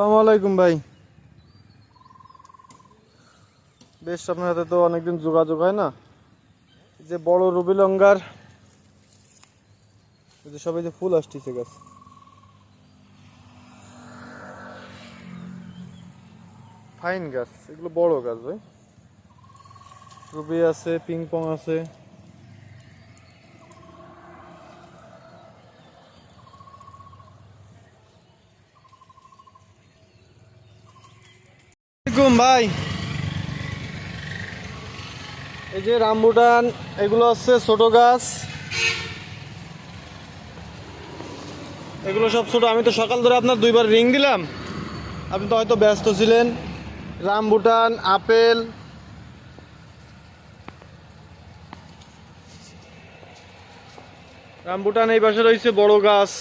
আসসালামু আলাইকুম ভাই। বেশ, আপনার সাথে তো অনেকদিন যোগাযোগ হয় না। যে বড় রুবি লঙ্গার যে সবাই যে ফুল আসতেছে গাছ, ফাইন গাছ, এগুলো বড় গাছ ভাই। রুবি আছে, পিং পং আছে। আসসালামু ভাই। এই যে রামবুটান, এগুলো হচ্ছে ছোট গাছ, এগুলো সব ছোট। আমি তো সকাল ধরে আপনার দুইবার রিং দিলাম, আপনি তো হয়তো ব্যস্ত ছিলেন। রামবুটান, আপেল, রামবুটান এই পাশে রয়েছে বড় গাছ।